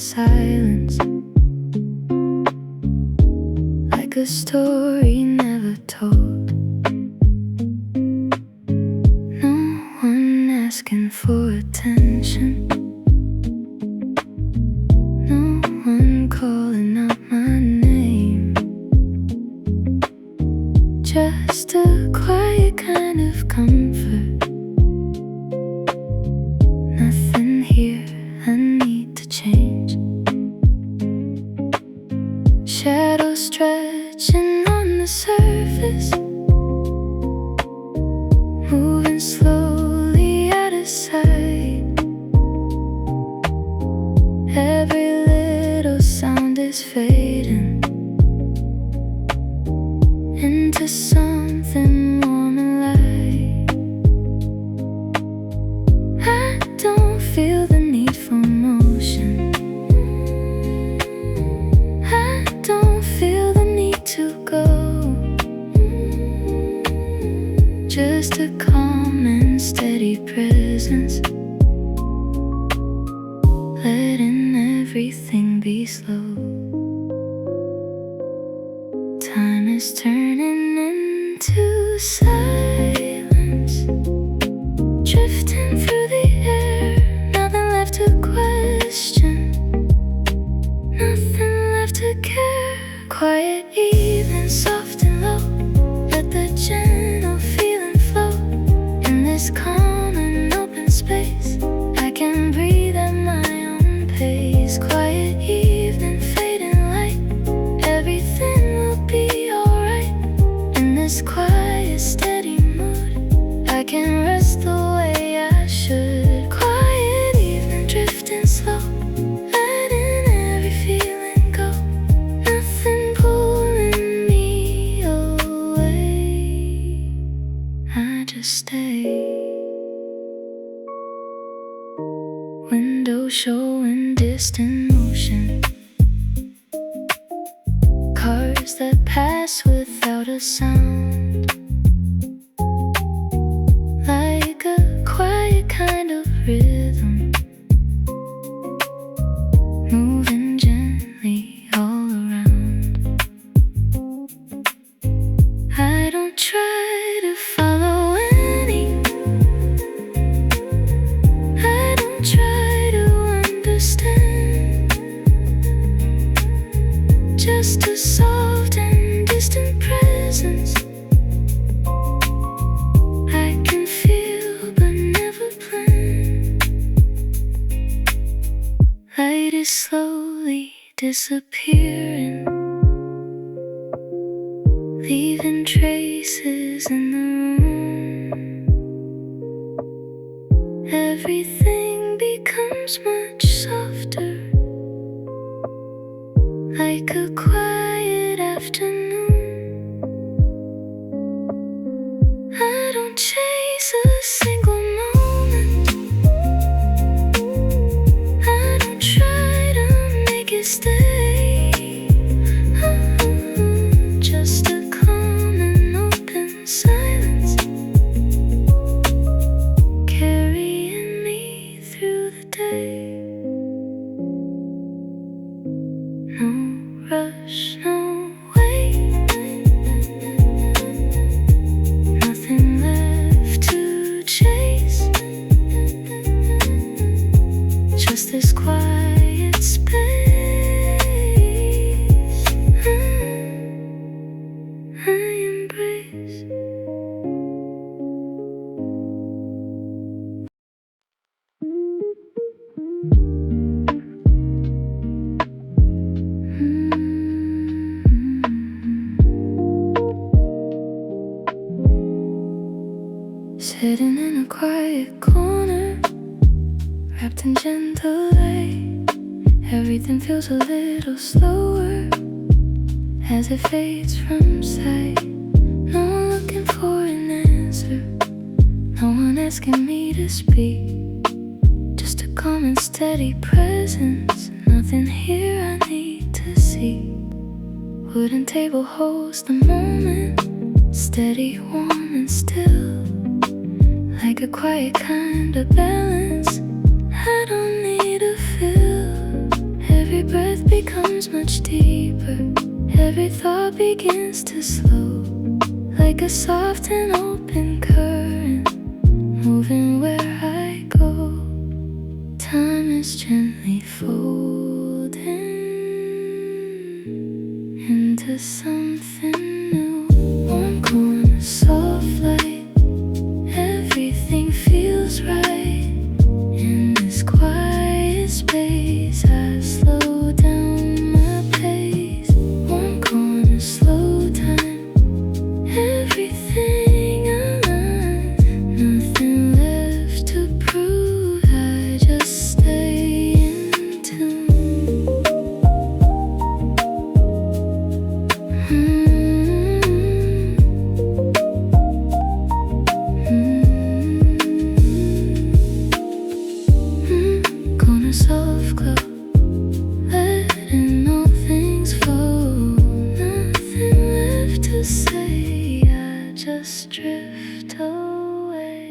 silence, like a story never told. No one asking for attention, no one calling out my name. Just a quiet kind of comfort. Nothing here I need to change. Shadows stretching on the surface, moving slowly out of sight. Every little sound is fading into something warm and light. I don't feel the need for motion, I don't feel the need to go. Just a calm and steady presence, letting everything be slow. Time is turning into silence, drifting through the air. Nothing left to question, nothing left to care. Quiet evening, soft and low, let the gentle feeling flow. In this calm and open space, I can breathe at my own pace. Quiet evening, fading light, everything will be alright. In this quiet, steady mood, I can rest the way I should. Quiet evening, drifting slow, letting every feeling go. Nothing pulling me away, I just stay. Window showing distant motion, cars that pass without a sound, like a quiet kind of rhythm, moving gently all around. I don't try to follow any, I don't try to understand, just a soft and distant presence I can feel but never plan. Light is slowly disappearing, leaving traces in the room. Everything becomes much softer, like a quiet afternoon. I don't chase a single moment, I don't try to make it stay. Just a calm and open silence, carrying me through the day. No rush, no wait, nothing left to chase, just this quiet space I embrace. Sitting in a quiet corner, wrapped in gentle light, everything feels a little slower as it fades from sight. No one looking for an answer, no one asking me to speak, just a calm and steady presence. Nothing here I need to see. Wooden table holds the moment, steady, warm and still, like a quiet kind of balance I don't need to feel. becomes much deeper. Every thought begins to slow, like a soft and open current, moving where I go. Time is gently folding into something new. Warm corner, soft light, everything feels right. In this quiet space, I slow down my pace. Warm corner, slow time, everything aligned. Nothing left to prove, I just stay in tune. Corner soft glow, letting all things flow. Nothing left to say, I just drift away.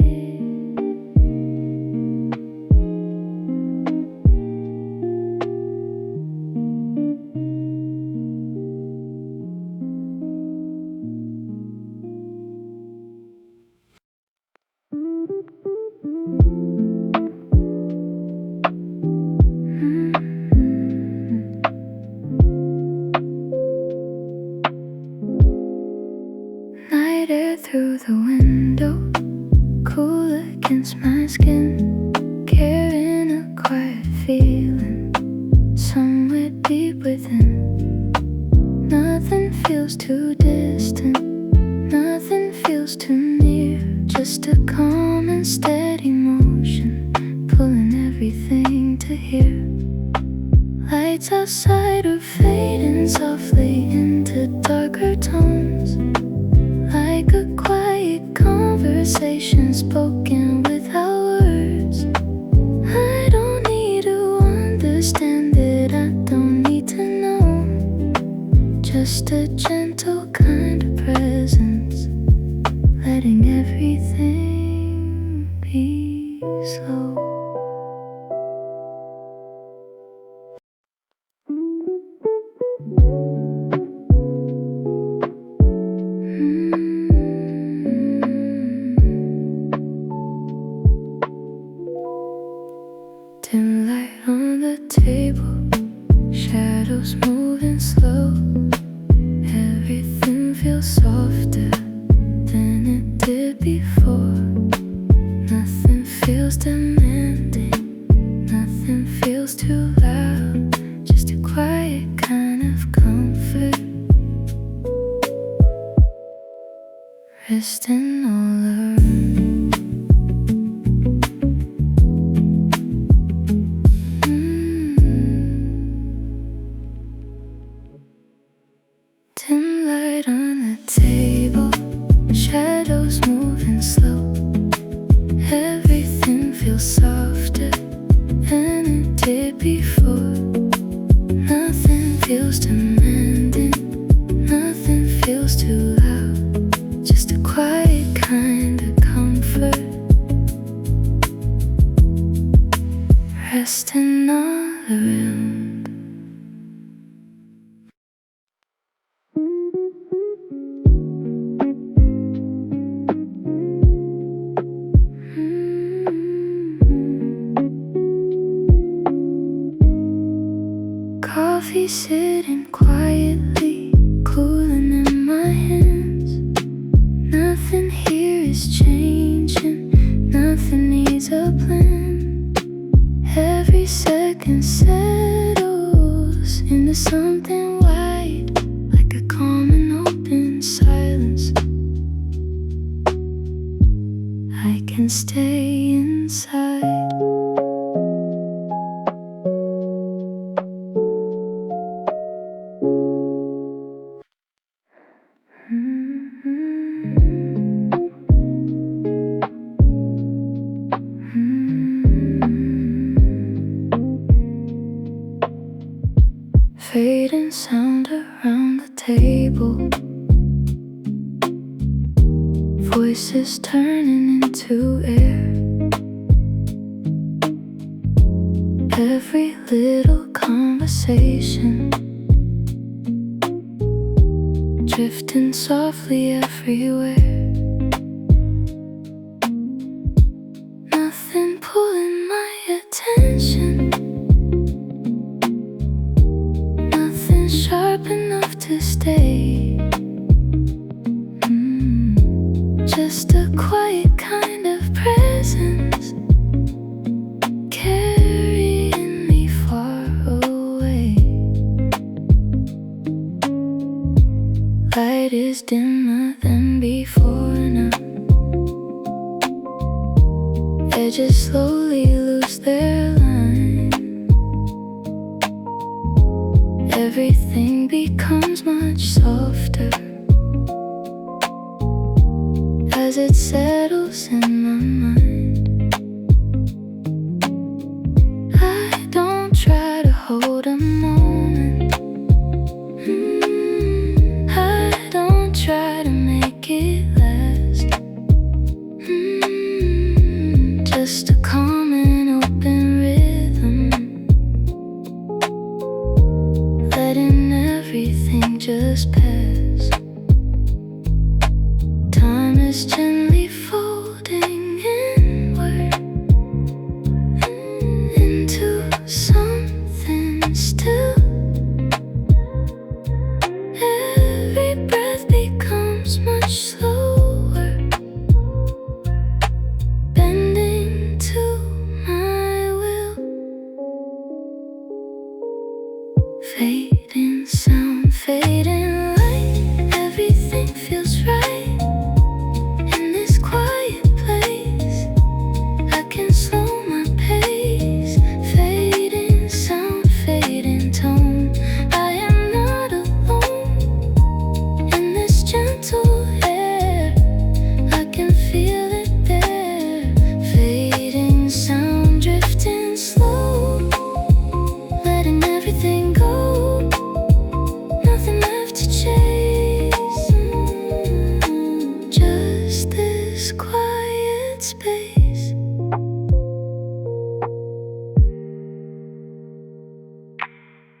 Night air through the window, cool against my skin, carrying a quiet feeling somewhere deep within. Nothing feels too distant, nothing feels too near, just a calm and steady motion, pulling everything to here. Lights outside are fading softly into darker tones, like a quiet conversation spoken without words. I don't need to understand it, I don't need to know. Just a gentle kind of presence, letting everything be slow. Dim light on the table, shadows moving slow. Everything feels softer than it did before. Nothing feels demanding, nothing feels too loud, just a quiet kind of comfort, resting all around. Dim light on the table, shadows moving slow. Everything feels softer than it did before. Nothing feels demanding, nothing feels too loud, just a quiet kind of comfort, resting all around. Coffee sitting quietly, cooling in my hands. Nothing here is changing, nothing needs a plan. Every second settles into something wide, like a calm and open silence. I can stay inside. Fading sound around the table, voices turning into air. Every little conversation drifting softly everywhere. Nothing pulling my attention, nothing sharp enough to stay. Just a quiet kind of presence, carrying me far away. Light is dimmer than before now. Edges slowly lose their line. Everything becomes much softer as it settles in my mind. I don't try to hold a moment. I don't try to make it last. Just a calm and open rhythm, letting everything just pass. Time is gently folding inward into something still. Every breath becomes much slower, bending to my will. Fading sound, fading light, everything feels right in this quiet place. I can slow my pace. Fading sound, fading tone, I am not alone in this gentle air. I can feel it there. Fading sound, drifting slow, letting everything go, nothing left to chase. Just this quiet space.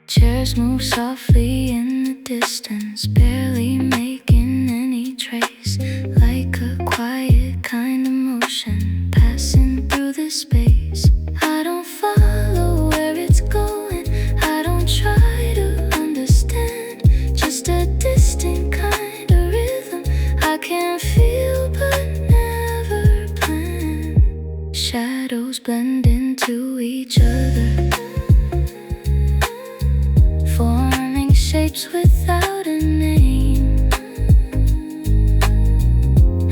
Chairs move softly in the distance, barely making any trace. Like a quiet kind of motion passing through the space. I don't follow where it's going, I don't try to understand. Just a distant kind of rhythm I can feel but never plan. Shadows blend into each other, forming shapes without a name.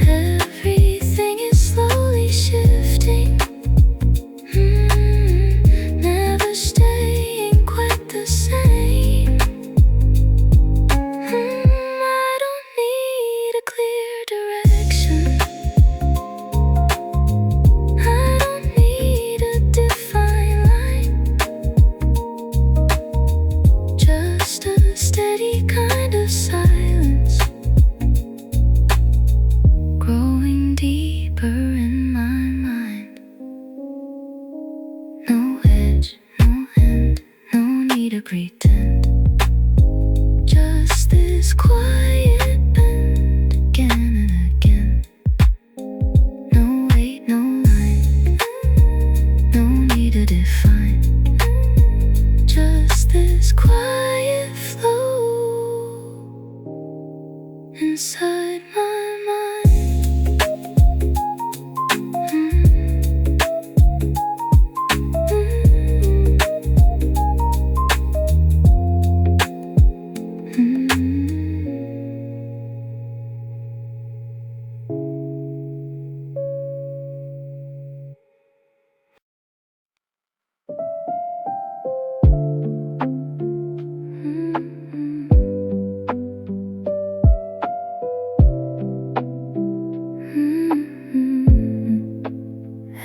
Everything is slowly shifting, never staying quite the same. I don't need a clear direction, I don't need a defined line. Just a steady kind of silence, growing deeper in my mind. No edge, no end, no need to pretend. Just this quiet bend again and again. No weight, no line, no need to define. Just this quiet flow inside my mind.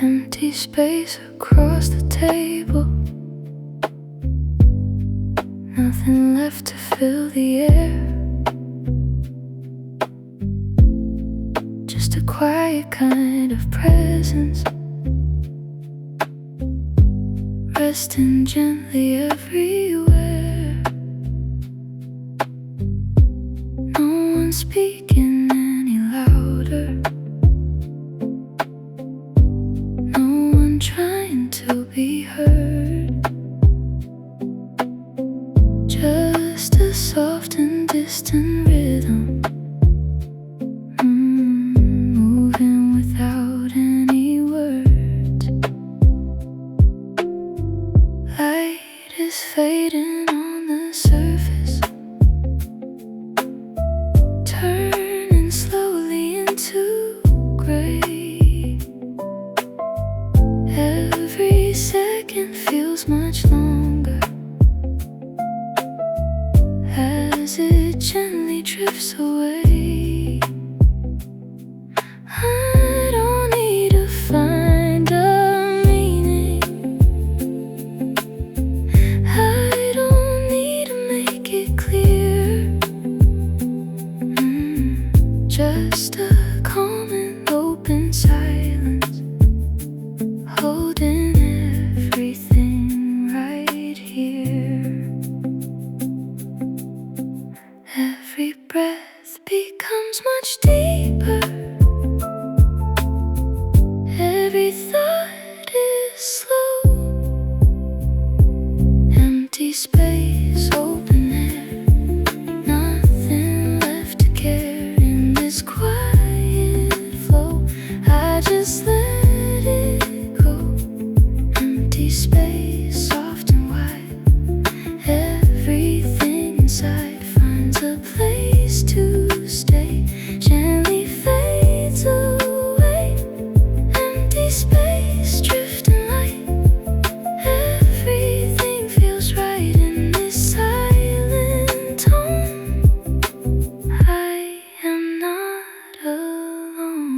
Empty space across the table, nothing left to fill the air. Just a quiet kind of presence, resting gently everywhere. No one's speaking any louder. No one trying to be heard. Just a soft and distant rhythm, moving without any words. Light is fading on the surface, turning slowly into gray. Every second feels much longer as it gently drifts away. I don't need to find a meaning, I don't need to make it clear. Just a calm and open silence, holding everything right here. Every breath becomes much deeper, every thought is slow. Empty space, open air, nothing left to care. In this quiet flow, I just let it go. Empty space, soft and wide, everything inside finds a place to stay, gently fades away. Empty space, drifting light, everything feels right in this silent tone. I am not alone.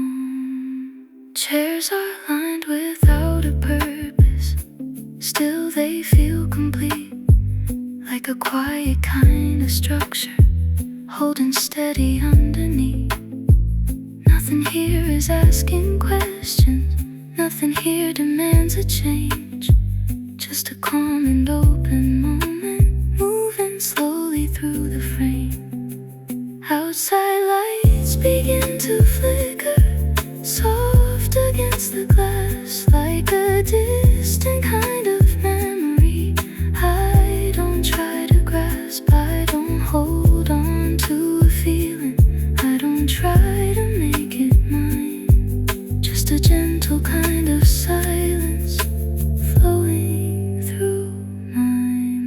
Chairs are lined without a purpose, still they feel complete, like a quiet kind of structure, holding steady underneath. Nothing here is asking questions, nothing here demands a change. Just a calm and open moment, moving slowly through the frame. Outside lights begin to flicker, soft against the glass, like a distant kind of memory. I don't try to grasp, I don't hold on to a feeling, I don't try to make it mine. Just a gentle kind of silence flowing through my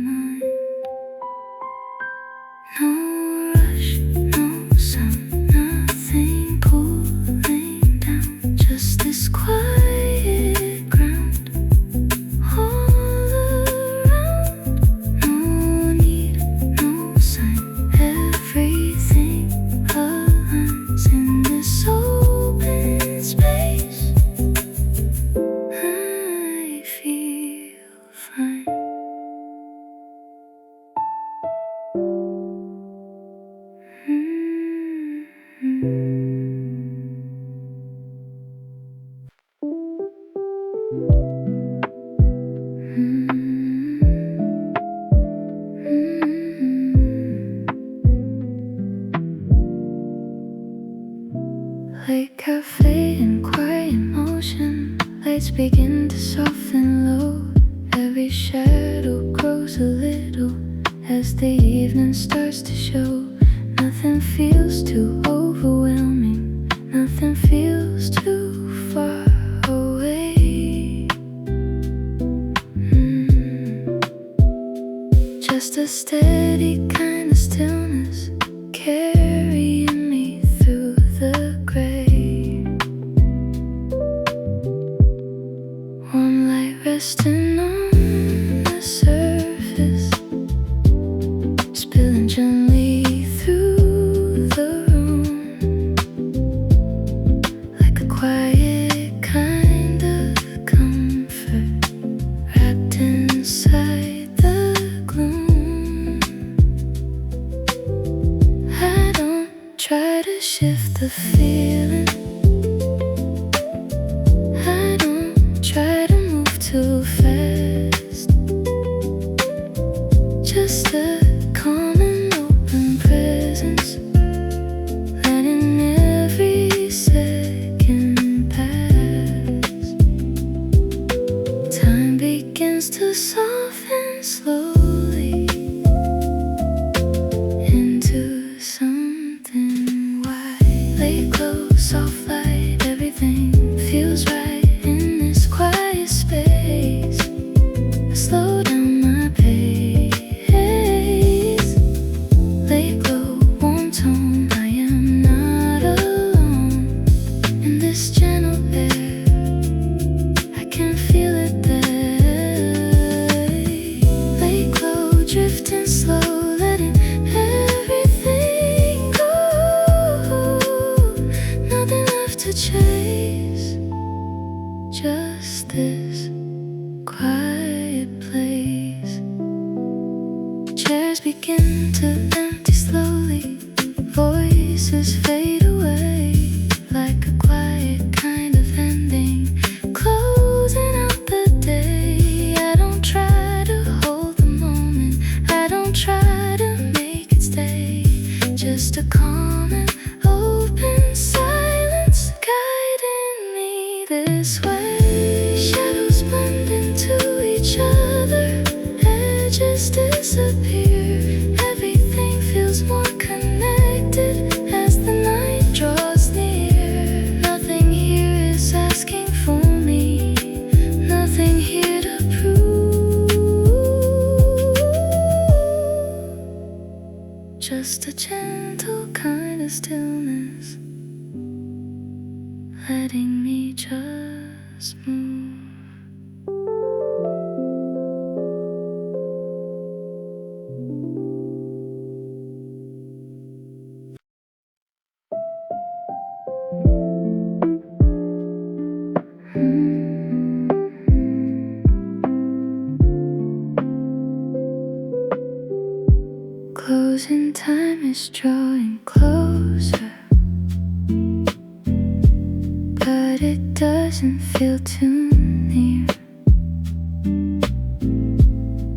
mind. No rush, no sound, nothing pulling down, just this quiet ground all around. No need, no sign, everything aligns in this open space. I feel fine. Like cafe in quiet motion, lights begin to soften low. Every shadow grows a little as the evening starts to show. Nothing feels too overwhelming, nothing feels too far away. Just a steady kind of stillness, carrying me through the gray. Warm light resting on the surface, spilling gently through the room, like a quiet kind of comfort wrapped inside the gloom. I don't try to shift the feeling, I don't try to move too fast. Just a calm and open presence, late glow, soft light, everything feels right in this quiet space. I slow down my pace. Late glow, warm tone, I am not alone in this gentle air. I can feel it there. Late glow, drifting slow, letting everything go. Nothing left to chase, just this quiet place. Chairs begin to empty slowly, voices fade away like a quiet kind of ending, closing out the day. I don't try to hold the moment, I don't try to make it stay, just a calm and open silence guiding me this way. Shadows blend into each other, edges disappear, everything feels more connected as the night draws near. Nothing here is asking for me, nothing here to prove, just a gentle kind of stillness, letting me just move. Closing time is drawing closer, but it doesn't feel too near.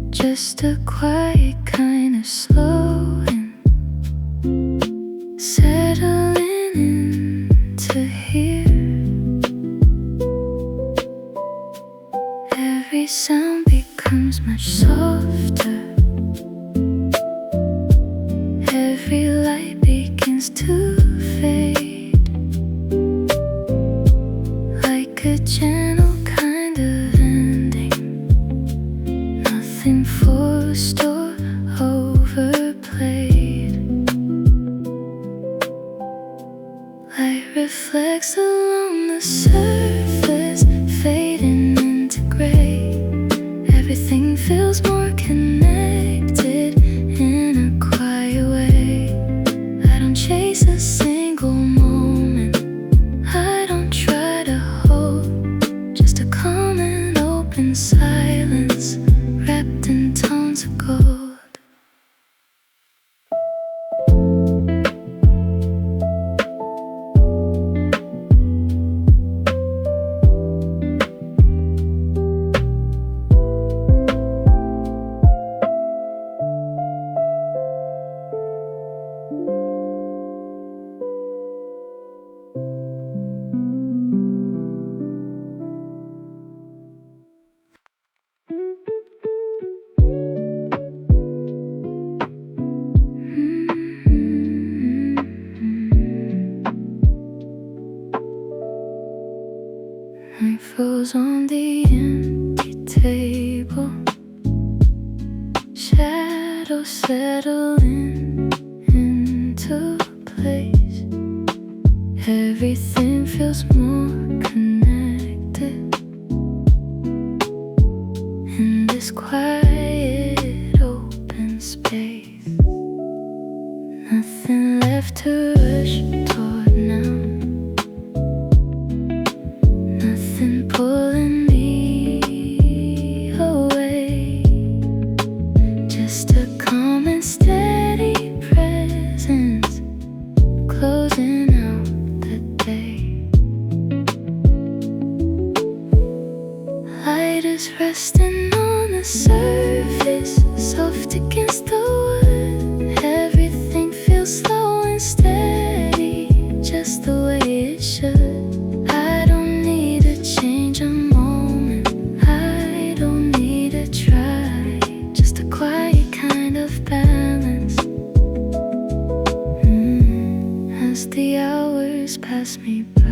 Just a quiet kind of slowing, settling into here. Every sound becomes much softer, every light begins to fade, like a gentle kind of ending, nothing forced or overplayed. Light reflects along the surface, fading into gray. Everything feels more connected in a quiet way. I don't chase a single moment, I don't try to hold, just a calm and open silence wrapped in tones of gold. Night falls on the empty table, shadows settling into place. Everything feels more connected in this quiet open space. Nothing left to rush toward now, nothing pulling me away, just a calm and steady presence closing out the day. Light is resting on the surface, soft against the wood. Everything feels slow and steady, just the way it should. I don't need to change a moment, I don't need to try, just a quiet kind of balance. As the hours pass me by.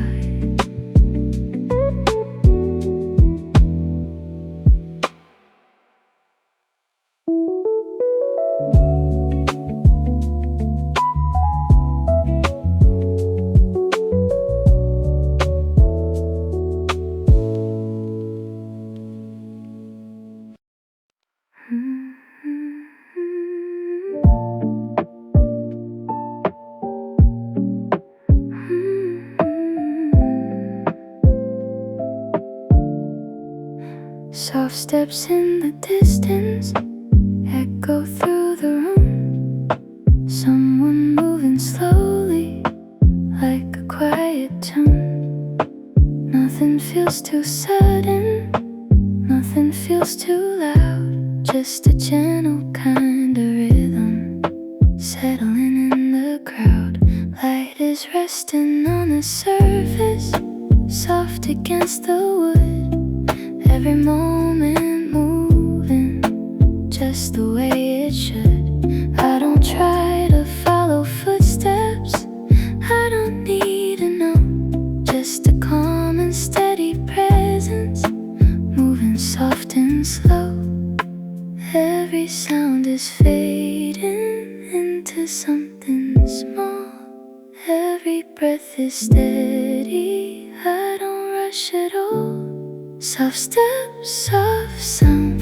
Soft steps in the distance echo through the room. Someone moving slowly like a quiet tune. Nothing feels too sudden, nothing feels too loud. Just a gentle kind of rhythm settling in the crowd. Light is resting on the surface, soft against the wood. Every moment moving just the way it should. I don't try to follow footsteps, I don't need to know. Just a calm and steady presence, moving soft and slow. Every sound is fading into something small. Every breath is steady, I don't rush at all. Soft steps, soft sound,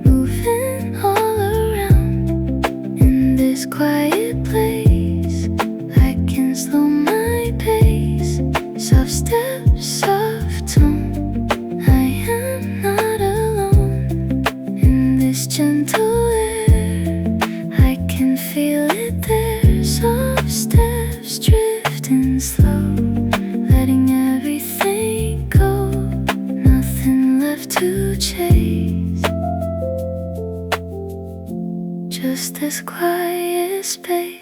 moving all around. In this quiet place, I can slow my pace. Soft steps, soft tone, I am not alone. In this gentle air, I can feel it there. Soft steps drifting slow, letting everything go. To chase, just this quiet space.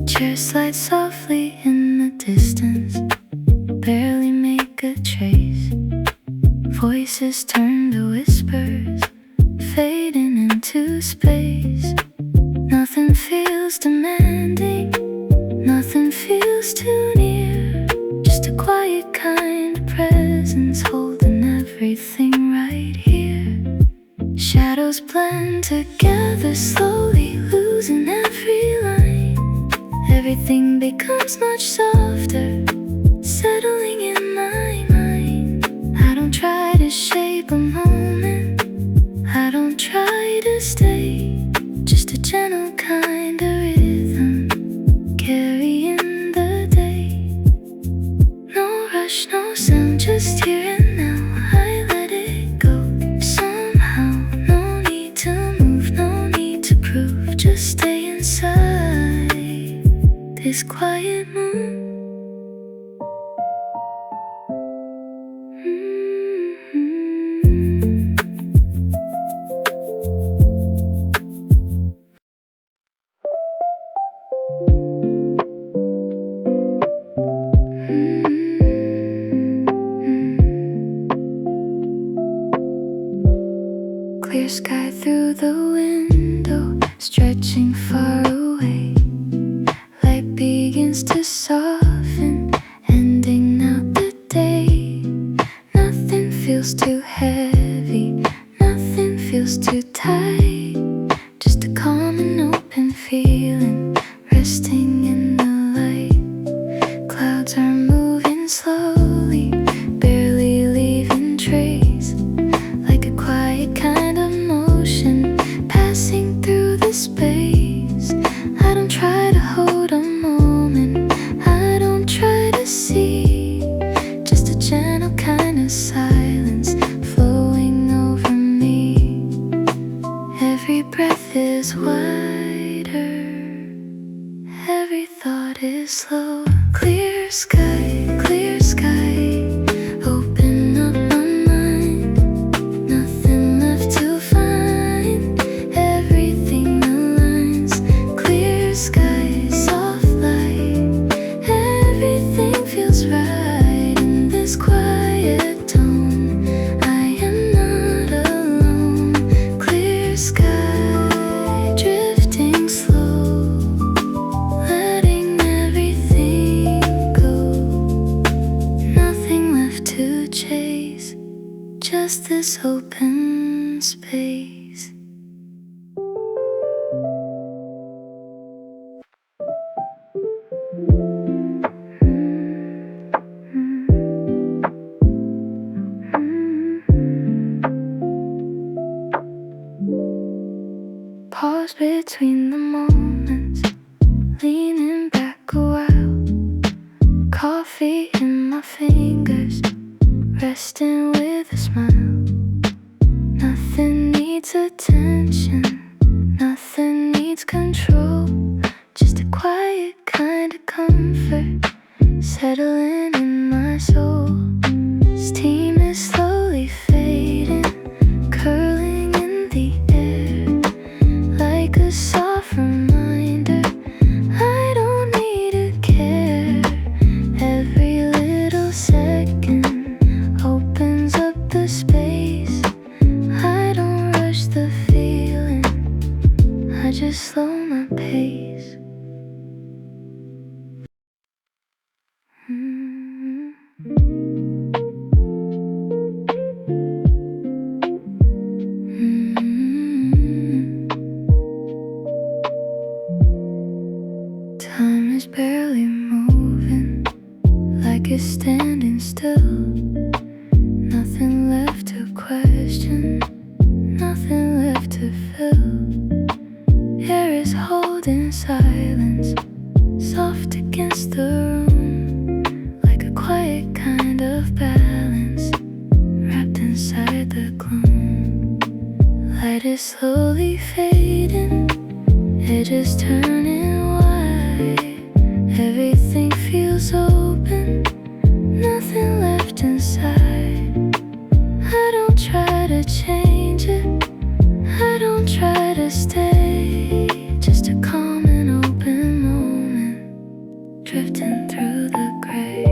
Chairs slide softly in the distance, barely make a trace. Voices turn to whispers, fading into space. Nothing feels demanding, nothing feels too near. Just a quiet kind of presence holding everything right here. Shadows blend together, slowly losing every line. Everything becomes much softer, settling in my mind. I don't try to shape a moment, I don't try to stay. Just a gentle kind of rhythm, carrying the day. No rush, no sound, just here and now. I let it go somehow. No need to move, no need to prove. Just stay inside this quiet moon. Clear sky through the window, stretching far away. Light begins to soften, ending out the day. Nothing feels too heavy, nothing feels too tight. Just a calm and open feeling, resting in the light. Clouds are moving slowly, barely leaving trace. Like a quiet kind of motion passing through the space. I don't try to hold a moment, I don't try to see. Just a gentle kind of silence flowing over me. Every breath is wider, every thought is slow. Clear sky, clear sky, open up my mind. Nothing left to find, everything aligns. Clear sky, soft light, everything feels right. In this quiet tone, I am not alone. open space. Pause between the moments, leaning back a while, coffee in my fingers, resting with a smile. Nothing needs attention, nothing needs control, just a quiet kind of comfort settling in my soul. Steam is slowly fading, curling in the air, like a soft reminder I don't need to care. Every little second opens up the space. I don't rush the feeling, I just slow my pace. Time is barely moving, like it's standing still. Nothing left to question, nothing left to fill. Air is holding silence, soft against the room, like a quiet kind of balance, wrapped inside the gloom. Light is slowly fading, edges turning white. Everything feels open, nothing left inside. I don't try to change it, I don't try to stay. Just a calm and open moment, drifting through the gray.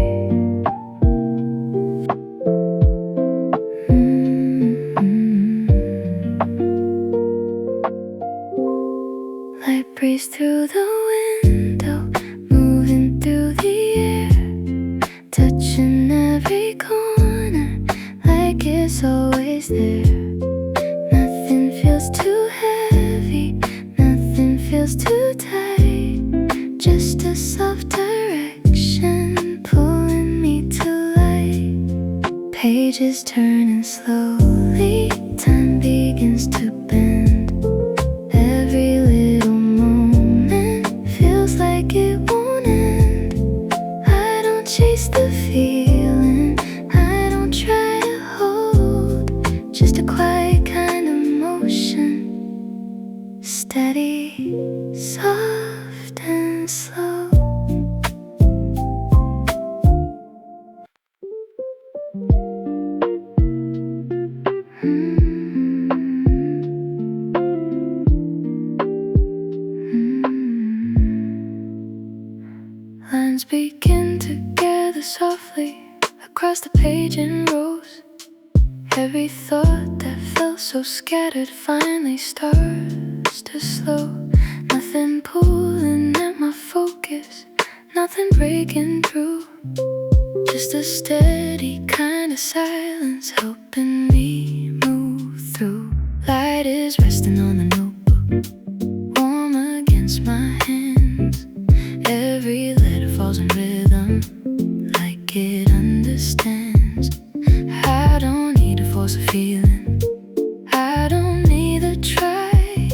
Light breeze through the window, moving through the air, touching every corner like it's always there. Nothing feels too heavy, nothing feels too tight, just a soft direction pulling me to light. Pages turning slowly, time begins to bend. Every little moment feels like it won't end. I don't chase the feeling, I don't try to hold, just a quiet kind of motion, steady, soft and slow. Lines begin to gather softly across the page in rows. Every thought that felt so scattered finally starts to slow. Nothing pulling at my focus, nothing breaking through, just a steady kind of silence helping me move through. Light is resting on the notebook, warm against my hands. Every letter falls in rhythm, like it understands. I don't need to force a feeling, I don't need to try,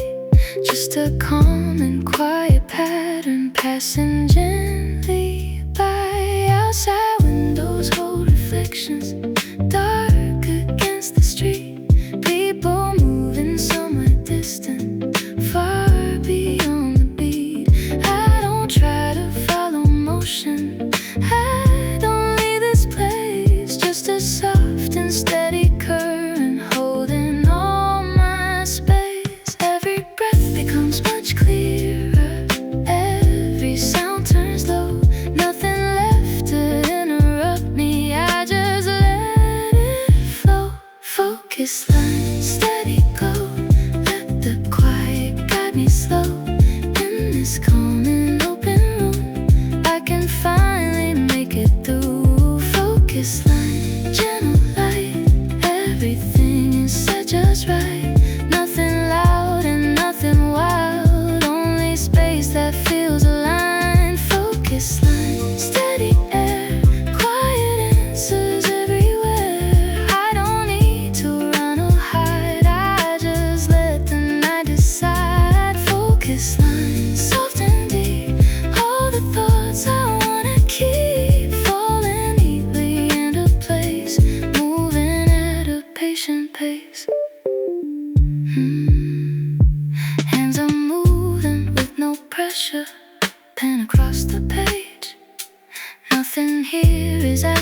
just a calm and quiet pattern passing gently by. Outside windows hold reflections, dark against the street. People moving somewhere distant, far beyond the beat. I don't try to follow motion, I don't leave this place, just a soft and steady current holding all my space. Every breath becomes much clearer, every sound turns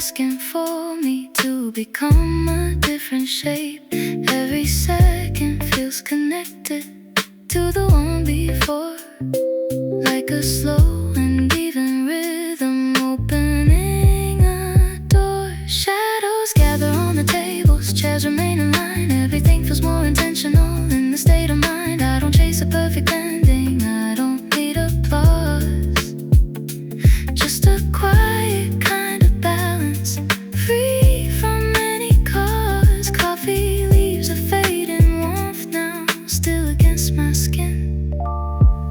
asking for me to become a different shape. Every second feels connected to the one before, like a slow and even rhythm opening a door. Shadows gather on the tables, chairs remain in line. Everything feels more intentional in the state of mind. I don't chase a perfect ending, I don't need applause, just a quiet kind of balance, free from any cause. Coffee leaves a fading warmth now, still against my skin,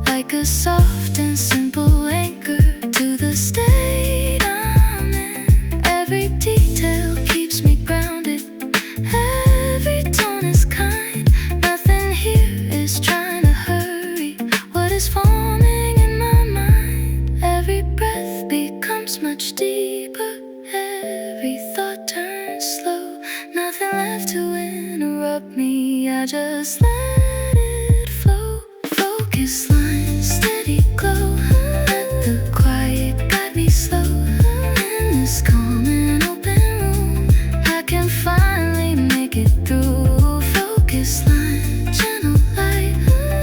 like a soft and simple anchor to the state I'm in. Every detail keeps me grounded, every tone is kind. Nothing here is trying to hurry what is forming in my mind. Every breath becomes much deeper, every thought turns slow. Nothing left to interrupt me, I just let it flow. Focus lines, steady glow, let the quiet guide me slow. In this calm and open room, I can finally make it through. Focus line, gentle light,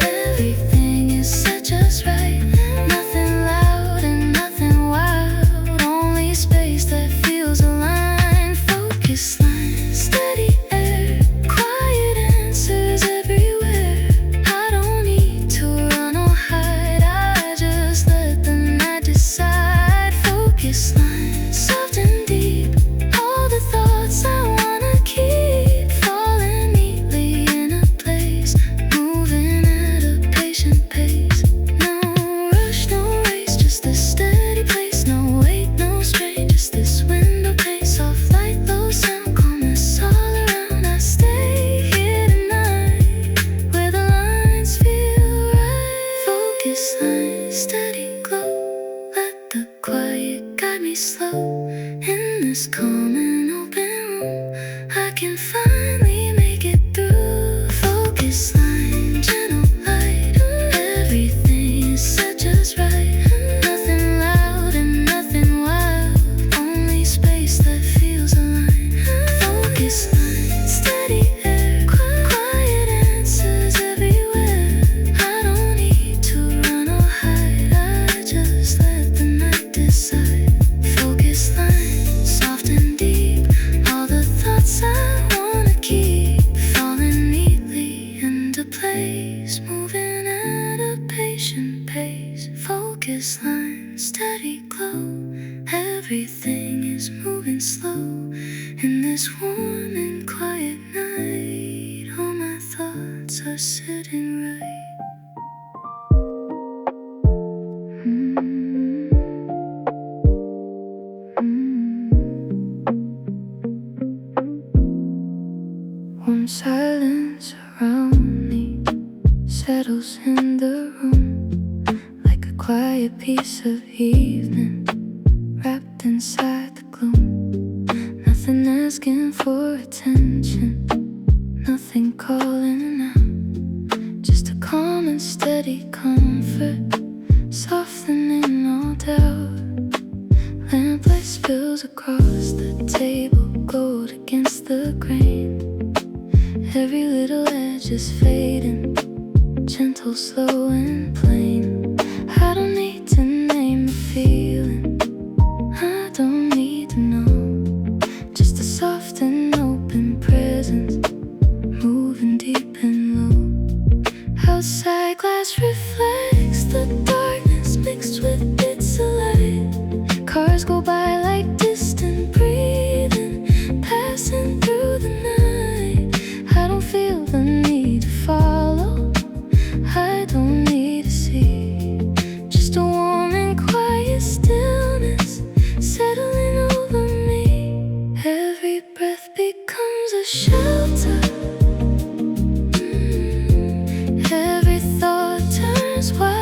everything is set just right. Nothing loud and nothing wild, only space that feels aligned. Focus line, steady air, quiet answers everywhere. I don't need to run or hide, I just let the night decide. Focus line, soft and deep, all the thoughts I wanna keep, falling neatly in a place, moving at a patient pace. No rush, no race, just a steady place. No wait, no strain, just this window pane. Soft light, low sound, calmness all around. I stay here tonight, where the lines feel right. Focus line, steady glow, let the quiet guide me slow. In this calm and open room, I can finally make it through. Focus line, gentle light, everything is set just right. Nothing loud and nothing wild, only space that feels aligned. Focus line, steady air, quiet answers everywhere. I don't need to run or hide, I just let the night decide. Focus line, soft and deep, all the thoughts I wanna keep, falling neatly into place, moving at a patient pace. Focus line, steady glow, everything is moving slow. In this warm and quiet night, all my thoughts are sitting right. Warm silence around me settles in the room, like a quiet piece of evening wrapped inside the gloom. Nothing asking for attention, nothing calling out, just a calm and steady comfort, softening all doubt. Lamplight spills across the table, gold against the grain. Every little edge is fading, gentle, slow and plain. I don't need to name the feeling, I don't need to know, just a soft and open presence, moving deep and low. Outside glass reflects the darkness mixed with bits of light. Cars go by like distant breathing, passing through the night. I don't feel the need to follow, I don't need to see, just a warm and quiet stillness settling over me. Every breath becomes a shelter, every thought turns wild.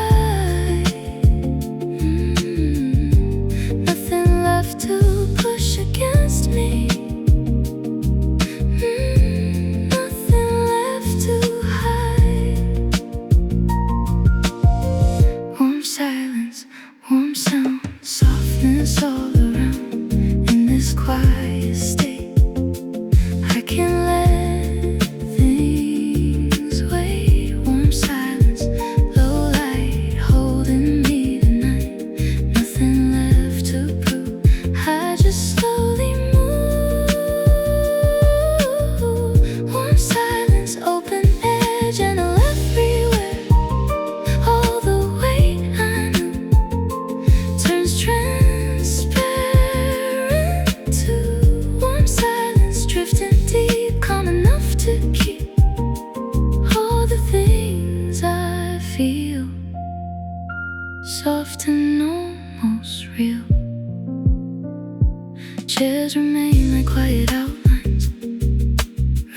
ideas remain like quiet outlines,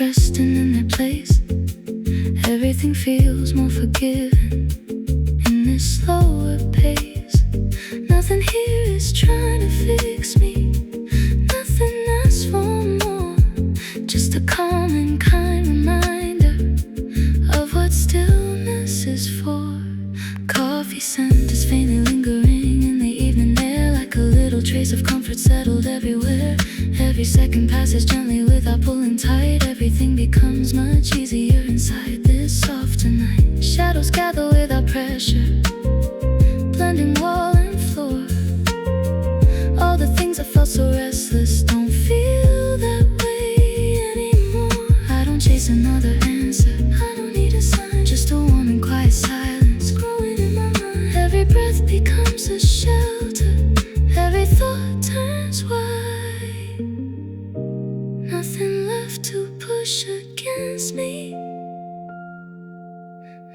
resting in their place. Everything feels more forgiving in this slower pace. Nothing here is trying to fix me, nothing asks for more, just a calm and kind reminder of what stillness is for. Coffee scent is faintly lingering in the evening air, like a little trace of comfort settled everywhere. Every second passes gently without pulling tight. Everything becomes much easier inside this softer night. Shadows gather without pressure, blending wall and floor. All the things I felt so restless don't feel that way anymore. I don't chase another answer, I don't need a sign, just a warm and quiet silence growing in my mind. Every breath becomes a shelter, every thought turns wide. Nothing left to push against me,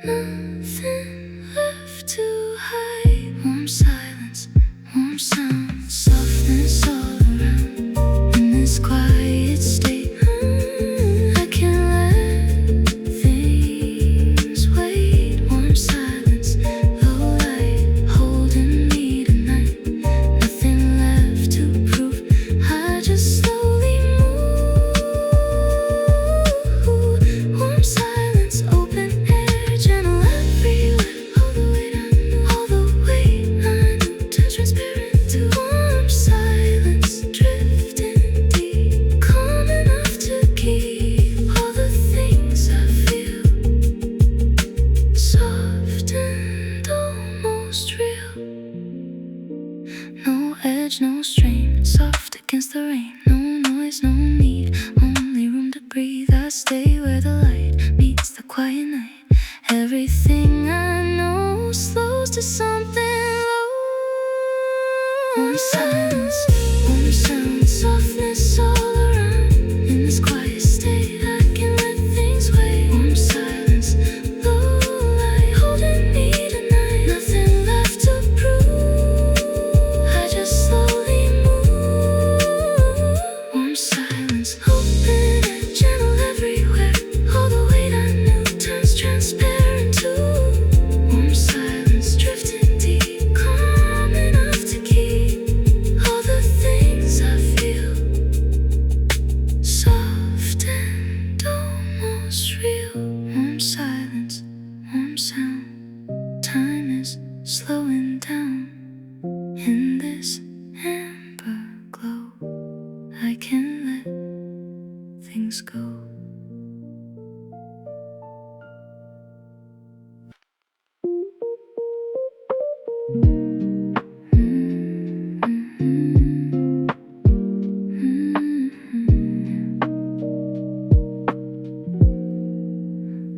nothing left to hide. Warm silence, warm sound, softness all around. In this quiet state, I can let things wait. Warm silence, low light, holding me tonight. Nothing left to prove, I just slowly move. Warm silence, open air, gentle everywhere. All the weight I knew, all the weight I knew, turned transparent to warm silence, drifting deep, calm enough to keep all the things I feel, soft and almost real. No edge, no strain, soft against the rain. No noise, no need, only room to breathe. I stay where the light meets the quiet night. Everything I know slows to something low. Warm silence, warm sound, softness all around. In this quiet state, I can let things wait. Warm silence, low light, holding me tonight. Nothing left to prove, I just slowly move. Warm silence, open and gentle everywhere. All the weight I knew turns transparent too. Warm silence, drifting deep, calm enough to keep all the things I feel, soft and almost real. Warm silence, warm sound, time is slowing down. In this amber glow, I can let things go.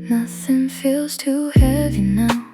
Nothing feels too heavy now,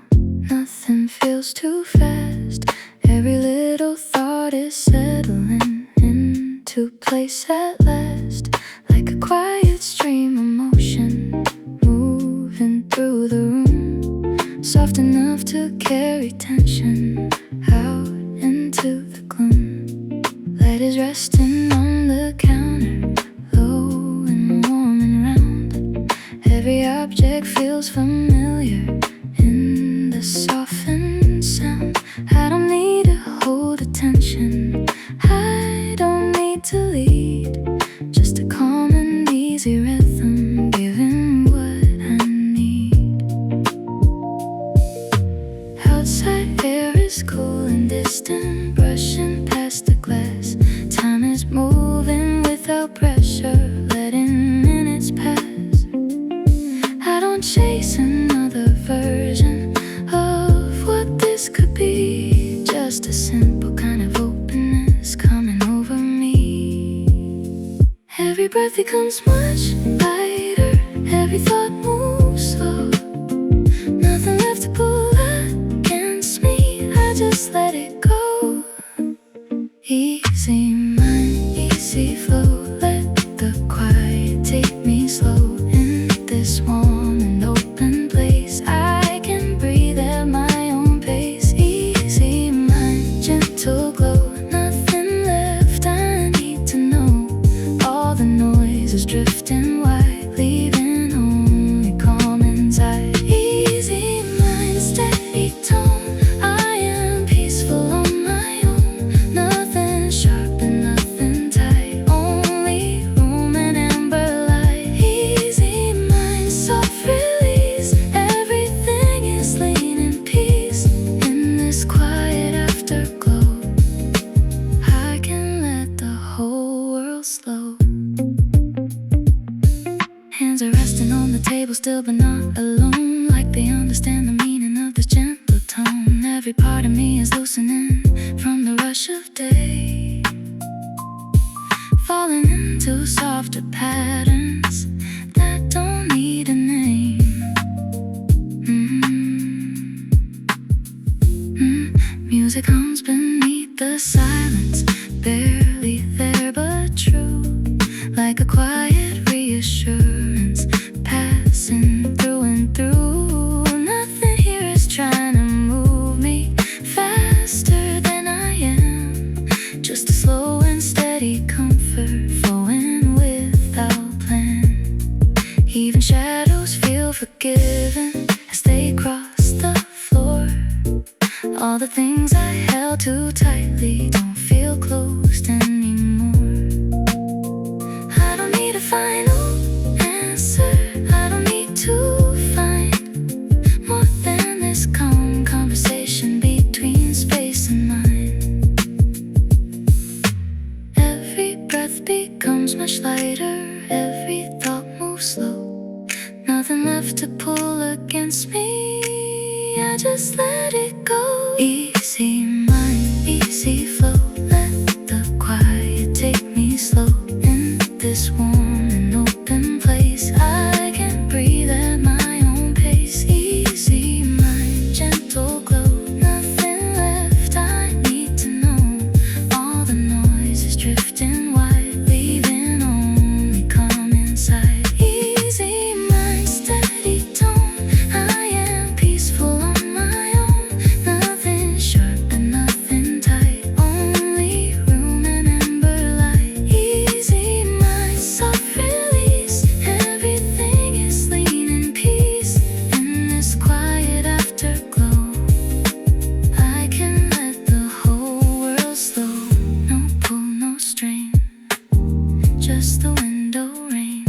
nothing feels too fast. Every little thought is settling into place at last, like a quiet stream of motion moving through the room, soft enough to carry tension out into the gloom. Light is resting on the counter, low and warm and round. Every object feels familiar in the softened sound. I don't need to hold attention, I don't need to lead, just a calm and easy rhythm, giving what I need. Outside air is cool and distant, brushing past the glass. Time is moving without pressure, letting minutes pass. I don't chase another version of what this could be, just a simple kind of openness coming over me. Every breath becomes much lighter, every thought moves slow. Nothing left to pull against me, I just let it go. Easy mind, easy flow, let the quiet take me slow. In this warm and open place, I can breathe at my own pace. Easy mind, gentle glow, nothing left I need to know. maybe understand the meaning of this gentle tone. Every part of me is loosening from the rush of day, falling into softer patterns that don't need a name. Music hums beneath the silence, barely there but true, like a quiet reassurance passing through and through. Nothing here is trying to move me faster than I am, just a slow and steady comfort flowing without plan. Even shadows feel forgiven as they cross the floor. All the things I held too tightly don't feel closed anymore. I don't need a final answer, I don't need to find more than this calm conversation between space and mind. Every breath becomes much lighter, every thought moves slow. Nothing left to pull against me, I just let it go. Easy mind, easy flow, let the quiet take me slow. In this warm and open place, I can breathe at my own pace. Easy mind, gentle glow, nothing left I need to know. All the noise is drifting wide, leaving only calm inside. Easy mind, steady tone, I am peaceful on my own. Nothing sharp and nothing tight, only room and ember light. Easy mind, soft release, everything is lean in peace. In this quiet afterglow, I can let the whole world slow. No pull, no strain, just the window rain.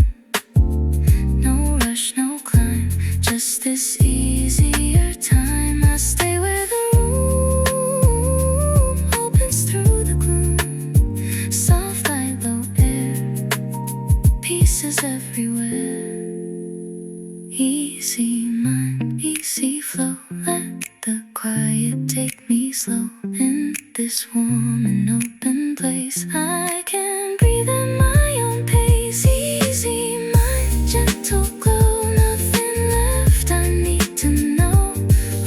No rush, no climb, just this easier time. I stay where the room opens through the gloom. Soft light, low air, pieces everywhere. Easy mind, easy flow, let the quiet take me slow. In this warm and open place, I can breathe at my own pace. Easy mind, gentle glow, nothing left I need to know.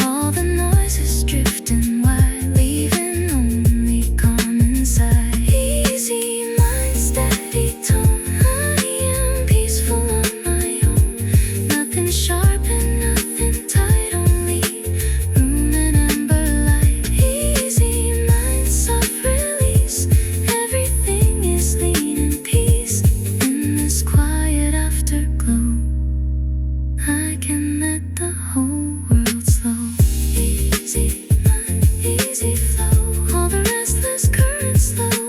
All the noise is drifting wide, leaving only calm inside. Easy mind, steady tone, I am peaceful on my own. Nothing sharp and nothing tight, only room and ember light. Easy mind, soft release, everything is lean in peace. In this quiet afterglow, I can let the whole world slow. Easy mind, easy flow, all the restless currents slow.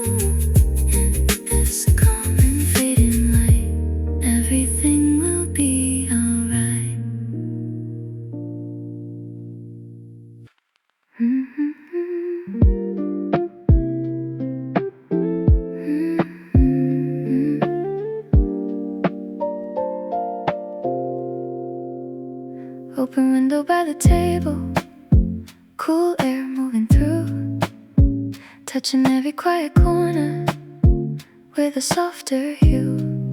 In this calm and fading light, everything will be alright. Open window by the table, cool air moving through, touching every quiet corner with a softer hue.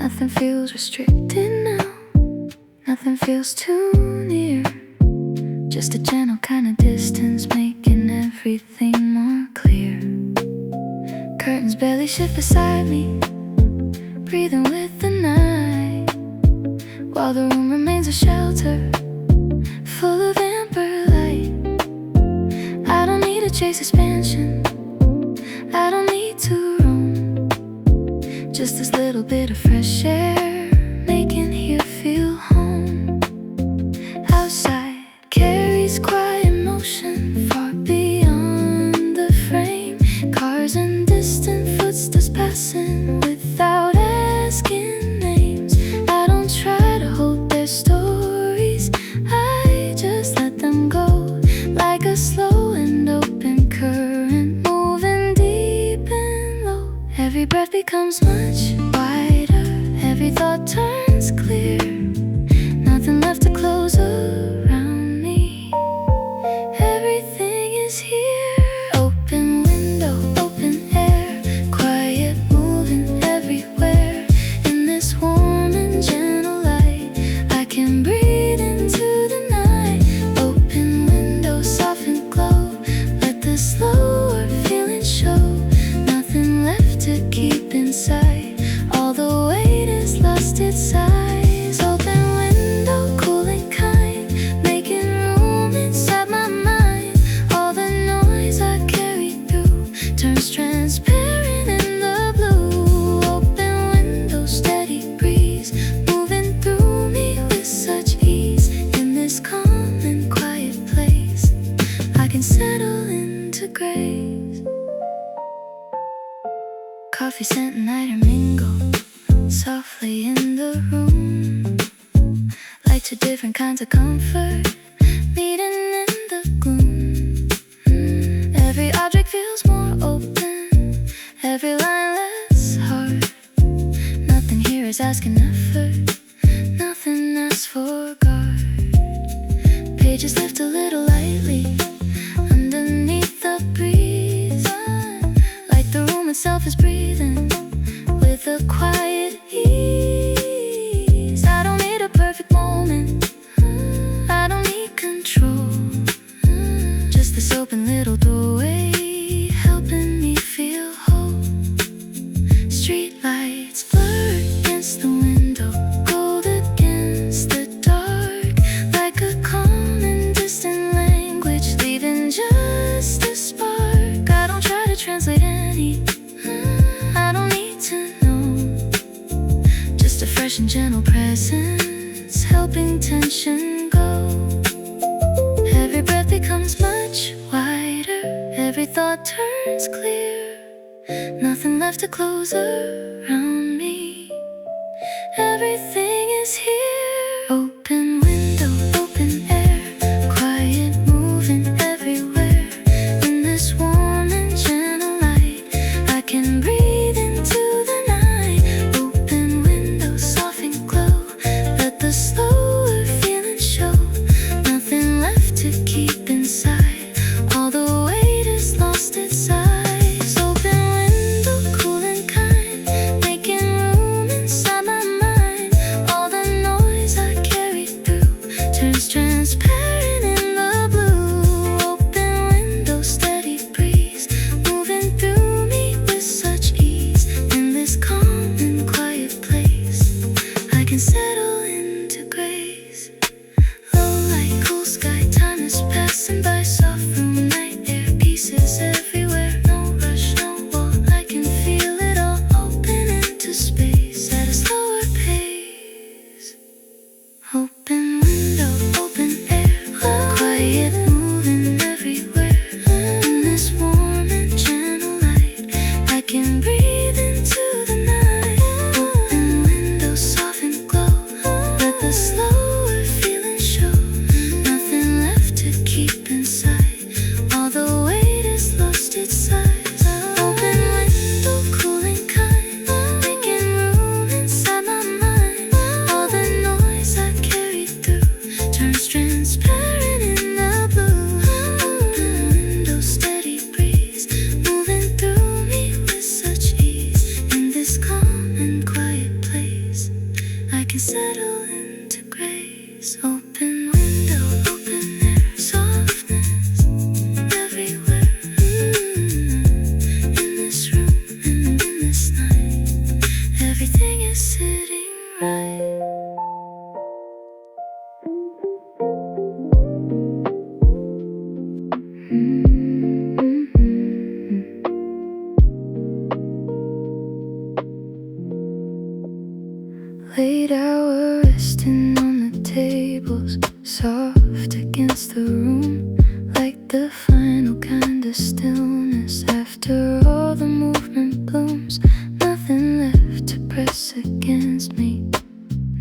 Nothing feels restricted now, nothing feels too near, just a gentle kind of distance, making everything more clear. Curtains barely shift beside me, breathing with the night, while the room remains a shelter full of amber light. I don't need to chase expansion, I don't need to roam, just this little bit of fresh air, making here feel home. Outside carries quiet motion, far beyond the frame. Cars and distant footsteps passing without asking names. I don't try to hold their stories, I just let them go, like a slow and open current, moving deep and low. Every breath becomes much wider, every thought turns clear. Nothing left to close close around me. Everything is here. Open window, open air, quiet moving everywhere. In this warm and gentle light, I can breathe into the night. Open window, soft and glow, let the slower feeling show. Nothing left to keep inside, all the weight is lost its size. Open window, cool and kind, making room inside my mind. All the noise I carry through turns transparent in the blue. Open window, steady breeze, moving through me with such ease. In this calm and quiet place, I can settle into grace. Coffee scent and night mingle softly in the room, like two different kinds of comfort meeting in the gloom. Every object feels more open, every line less hard. Nothing here is asking effort, nothing asks for guard. Pages lift a little lightly underneath the breeze, like the room itself is breathing with a quiet ease. I don't need a perfect moment, I don't need control, just this open little doorway helping me feel whole. Street lights blur against the window, gold against the dark, like a calm and distant language, leaving just a spark. I don't try to translate any, I don't need to know, just a fresh and gentle presence helping tension go. Every breath becomes much wider, every thought turns clear. Nothing left to close around me, everything is here. Open window, open air, quiet moving everywhere. In this warm and gentle light, I can breathe into the night. Open window, soft and glow, let the slower feeling show. Nothing left to keep inside, all the weight is lost its size. Open window, cool and kind, making room inside my mind. All the noise I carry through turns transparent in the blue. Open window, steady breeze, moving through me with such ease. In this calm and quiet place, I can settle into grace. Low light, cool sky, time is passing by. Soft room, night air, pieces everywhere. No rush, no wall, I can feel it all. Open into space at a slower pace. Open window, open air, quiet moving everywhere. In this warm and gentle light, I can breathe into the night. Open window, soft and glow, let the slower feeling show. Nothing left to keep inside, all the weight is lost its size. Open window, cool and kind, making room inside my mind. All the noise I carry through turns transparent in the blue. Open window, steady breeze, moving through me with such ease. In this calm and quiet place, I can settle into grace. Open window, open air, softness everywhere. In this room and in this night, everything is sitting right. Late hour resting on the tables, soft against the room, like the final kind of stillness after all the movement blooms. Nothing left to press against me,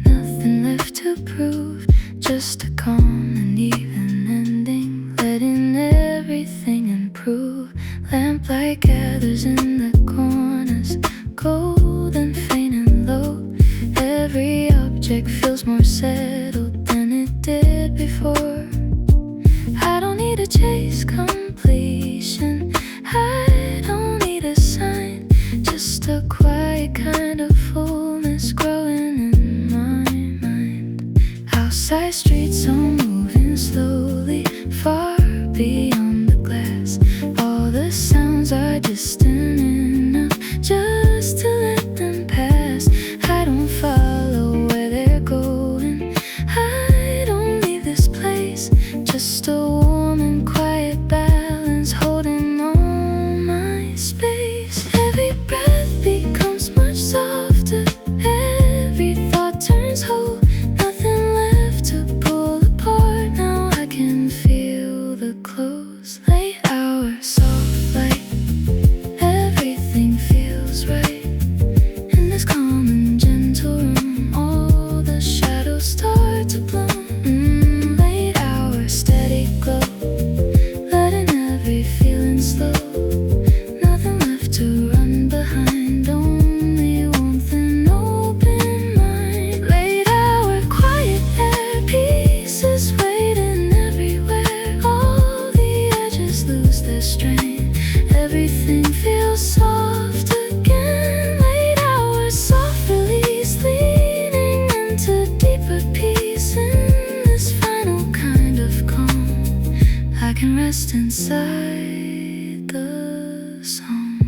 nothing left to prove, just a calm and even ending, letting everything improve. Lamplight gathers in the corners, cold and faint and low. Every object feels more settled than it did Outside streets are moving slowly, far beyond the glass. All the sounds are distant enough just to let them pass. I don't follow where they're going, I don't leave this place. Just a warm and quiet balance holding all my space. Every breath becomes much softer, every thought turns whole. Nothing left to pull apart now. I can feel the close late hours, soft light. Everything feels right in this calm and gentle room. All the shadows start to bloom. Late hours, steady glow, letting every feeling slow. Nothing left to run behind, only warmth and open mind. Late hour, quiet air, pieces waiting everywhere. All the edges lose their strain, everything feels soft again. Late hours, soft release, leaning into deeper peace. In this final kind of calm, I can rest inside the song.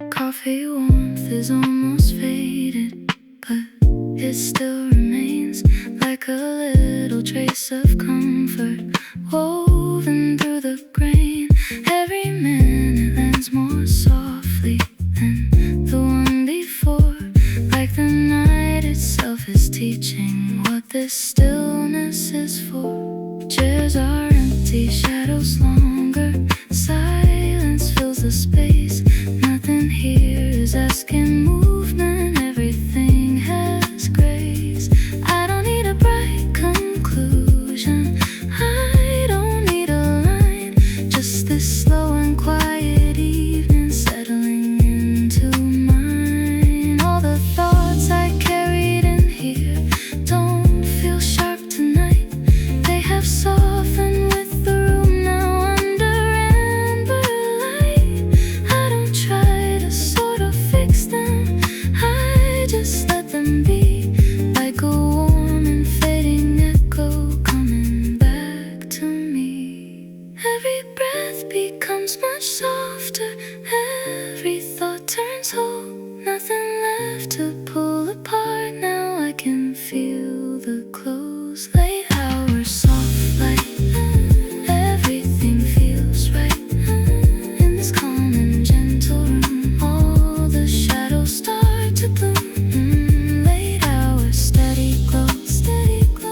Coffee warmth is almost faded, but it still remains like a little trace of comfort woven through the grain. Every minute lands more softly than the one before, like the night itself is teaching what this stillness is for. Chairs are empty, shadows longer, silence fills the space. Nothing here is asking movement, everything has grace. I don't need a bright conclusion, I don't need a line, just this slow and quiet evening settling into mine. All the thoughts I carried in here don't feel sharp tonight, they have softened with the room now under amber light. I don't try to sort of fix them, I just let them be, like a warm and fading echo coming back to me. Every breath becomes much softer, every thought turns whole. Nothing left to pull apart now, I can feel the close. Late hours, soft light, everything feels right in this calm and gentle room. All the shadows start to bloom. Late hours, steady glow,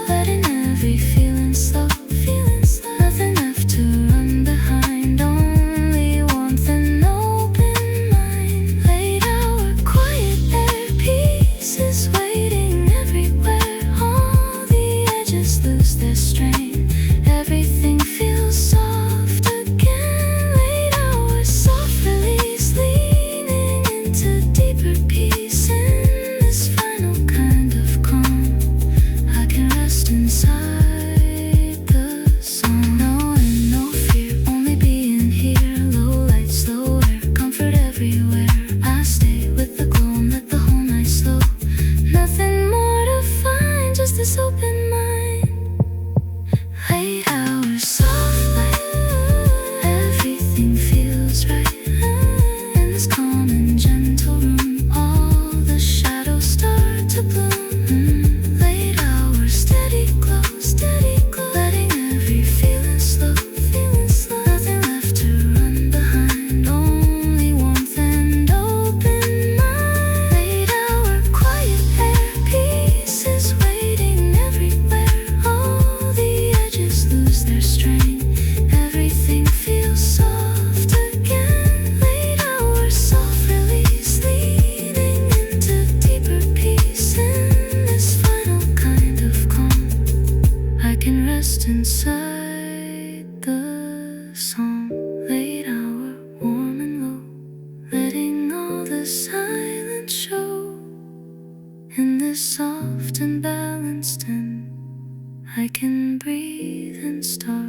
letting every feeling slow. Nothing left to run behind, only warmth and open mind. Late hour, quiet air, pieces waiting everywhere. All the edges lose their strain, everything feels soft again. Late hours, soft release, leaning into deeper peace. In this final kind of calm, I can rest inside the song. No and no fear, only being here. Low light, slow air, comfort everywhere. I stay with the glow and let the whole night slow. Nothing more to find, just this open mind. Late hours, soft light, everything feels right in this calm and gentle room. All the shadows start to bloom. Late hours, steady glow, letting every feeling slow. Nothing left to run behind, only warmth and open mind. Late hour, quiet air, pieces waiting everywhere. All the edges lose their strain, everything feels soft again. Late hour, soft release, leaning into deeper peace. In this final kind of calm, I can rest inside the song. Late hour, warm and low, letting all the silence show. In this soft and balanced end, I can breathe and start